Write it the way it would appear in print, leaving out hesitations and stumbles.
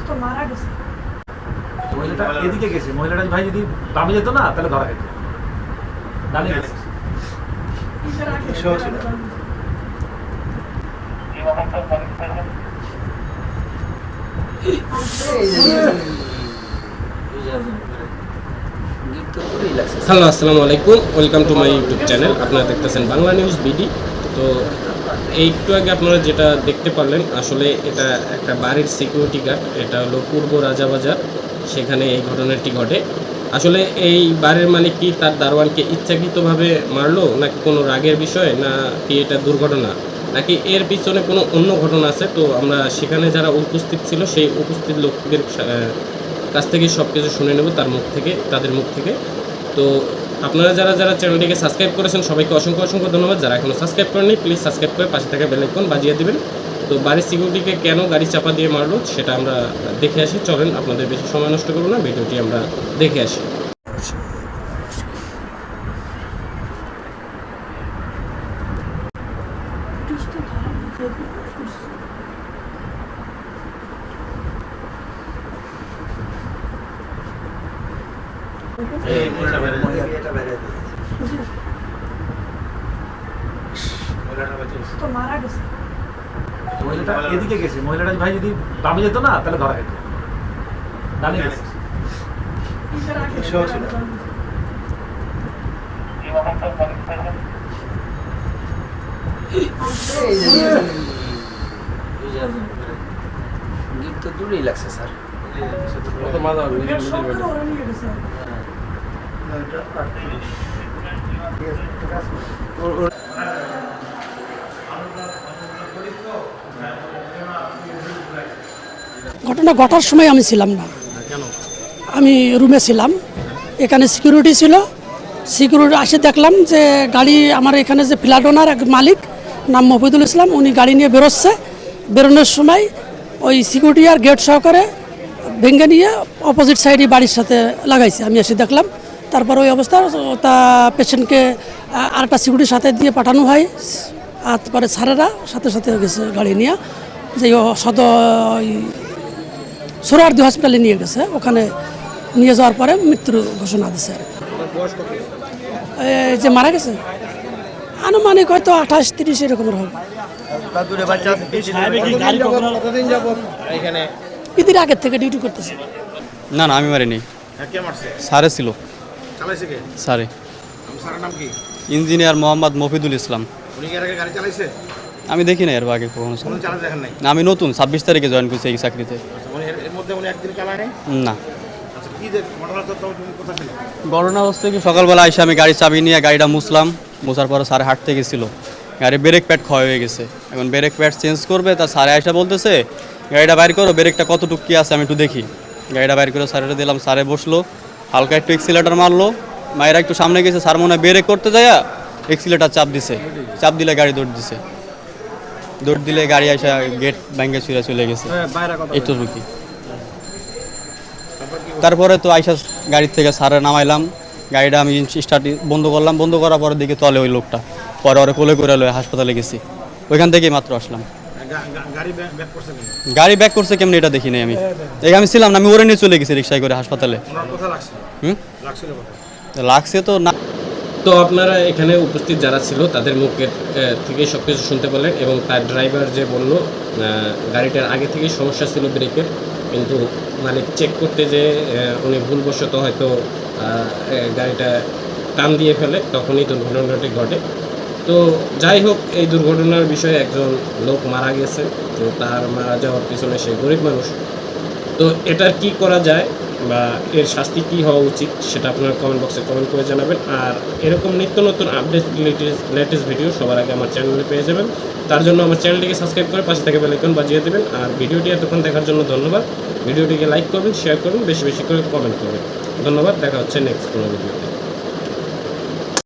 তো মারা গেছে। মহিলাটা এদিকে গেছে, মহিলাটা ভাই যদি বামে যেত না তাহলে ধরা খেত। ডানে গেছে। হ্যালো, আসসালামু আলাইকুম, welcome to my YouTube channel. আপনারা দেখতেছেন বাংলা নিউজ বিডি। তো একটু আগে আপনারা যেটা দেখতে পারলেন, আসলে এটা একটা বাড়ির সিকিউরিটি গার্ড। এটা হলো পূর্ব রাজাবাজার, সেখানে এই ঘটনাটি ঘটে। আসলে এই বাড়ির মালিক কি তার দারোয়ানকে ইচ্ছাকৃতভাবে মারলো, নাকি কোনো রাগের বিষয়, না কি এটা দুর্ঘটনা, নাকি এর পিছনে কোনো অন্য ঘটনা আছে? তো আমরা সেখানে যারা উপস্থিত ছিল সেই উপস্থিত লোকদের কাছ থেকে সব কিছু শুনে নেব তাদের মুখ থেকে। তো আপনারা যারা যারা চ্যানেলটিকে সাবস্ক্রাইব করেছেন সবাইকে অসংখ্য অসংখ্য ধন্যবাদ। যারা এখনও সাবস্ক্রাইব করেননি প্লিজ সাবস্ক্রাইব করে পাশে থাকা বেল আইকন বাজিয়ে দিবেন। তো বাড়ির সিকিউরিটিকে কেন গাড়ি চাপা দিয়ে মারলো সেটা আমরা দেখে আসি। চলেন, আপনাদের বেশি সময় নষ্ট করবো না, ভিডিওটি আমরা দেখে আসি। তো মারা গেছে। মহিলাটা এদিকে গেছে, মহিলাটা ভাই যদি বামে যেত না তাহলে ধরা খেত। ডানে গেছে। তো দূরেই লাগছে স্যার। ঘটনা ঘটার সময় আমি ছিলাম না, আমি রুমে ছিলাম। এখানে সিকিউরিটি ছিল, সিকিউরিটি আসে দেখলাম যে গাড়ি আমার এখানে যে ফ্ল্যাট ওনার এক মালিক নাম মফিদুল ইসলাম, উনি গাড়ি নিয়ে বেরোচ্ছে। বেরোনোর সময় ওই সিকিউরিটি আর গেট সহকারে ভেঙে নিয়ে অপোজিট সাইডে বাড়ির সাথে লাগাইছে। আমি এসে দেখলাম। তারপর ওই অবস্থা তা পেশেন্টকে আরেকটা সিকিউরিটির সাথে দিয়ে পাঠানো হয়। আর তারপরে স্যারেরা সাথে সাথে গেছে গাড়ি নিয়ে, যে সোহরাওয়ার্দী হসপিটালে নিয়ে গেছে। ওখানে নিয়ে যাওয়ার পরে মৃত্যুর ঘোষণা দিচ্ছে। এই যে মারা গেছে আনুমানিক হয়তো 28-30 এরকমের হবে। ঈদের আগের থেকে ডিউটি করতেছে। না না, আমি মারিনি, স্যারে ছিল। স্যারে ইঞ্জিনিয়ার মোহাম্মদ মফিদুল ইসলাম। আমি দেখি না এর আগে কখনো। না, আমি নতুন 26 তারিখে জয়েন করছি এই চাকরিতে। না, ঘটনা হচ্ছে কি, সকালবেলা এসে আমি গাড়ি চাবি নিয়ে গাড়িটা মুছার পরে স্যারে হাঁটতে গেছিলো। গাড়ির ব্রেক প্যাড ক্ষয় হয়ে গেছে। এখন ব্রেক প্যাড চেঞ্জ করবে, তা স্যারে আইসা বলতেছে গাড়িটা বাইর করো, ব্রেকটা কতটুকু কী আছে আমি একটু দেখি। গাড়িটা বাইর করে স্যারেটা দিলাম, স্যারে বসলো, হালকা একটু এক্সিলেটার মারলো। মায়েরা একটু সামনে গেছে, স্যার মনে হয় ব্রেক করতে যায় এক্সিলেটার চাপ দিছে। চাপ দিলে গাড়ি দৌড় দিছে। দৌড় দিলে গাড়ি আইসা গেট ভেঙে ছুঁড়ে চলে গেছে। এইটুকু কি। তারপরে তো আইসা গাড়ির থেকে স্যারে নামাইলাম, গাড়িটা আমি স্টার্ট বন্ধ করলাম। বন্ধ করার পরে দিকে তলে ওই লোকটা, পরে ওরা কোলে করে লয়ে হাসপাতালে গেছি। ওইখান থেকেই মাত্র আসলাম। গাড়ি ব্যাক করছে কেমনি এটা দেখি নাই আমি। আমি ছিলাম না, আমি ওরে নিয়ে চলে গেছি রিক্সায় করে হাসপাতালে। লাগছে তো না। তো আপনারা এখানে উপস্থিত যারা ছিল তাদের মুখের থেকে সব কিছু শুনতে পারলেন, এবং তার ড্রাইভার যে বলল গাড়িটার আগে থেকেই সমস্যা ছিল ব্রেকের, কিন্তু মালিক চেক করতে যে উনি ভুলবশত হয়তো গাড়িটা টান দিয়ে ফেলে, তখনই দুর্ঘটনাটি ঘটে। তো যাই হোক, এই দুর্ঘটনার বিষয়ে একজন লোক মারা গেছে। তো তার মারা যাওয়ার পিছনে সে গরিব মানুষ। তো এটার কি করা যায় বা এর শাস্তি কী হওয়া উচিত সেটা আপনারা কমেন্ট বক্সে কমেন্ট করে জানাবেন। আর এরকম নিত্য নতুন আপডেট লেটেস্ট ভিডিও সবার আগে আমার চ্যানেলে পেয়ে যাবেন। তার জন্য আমার চ্যানেলটিকে সাবস্ক্রাইব করে পাশে থেকে বেল আইকন বাজিয়ে দেবেন। আর ভিডিওটি এতক্ষণ দেখার জন্য ধন্যবাদ। ভিডিওটিকে লাইক করবেন, শেয়ার করবেন, বেশি বেশি করে কমেন্ট করবেন। ধন্যবাদ। দেখা হচ্ছে নেক্সট কোনো ভিডিওতে।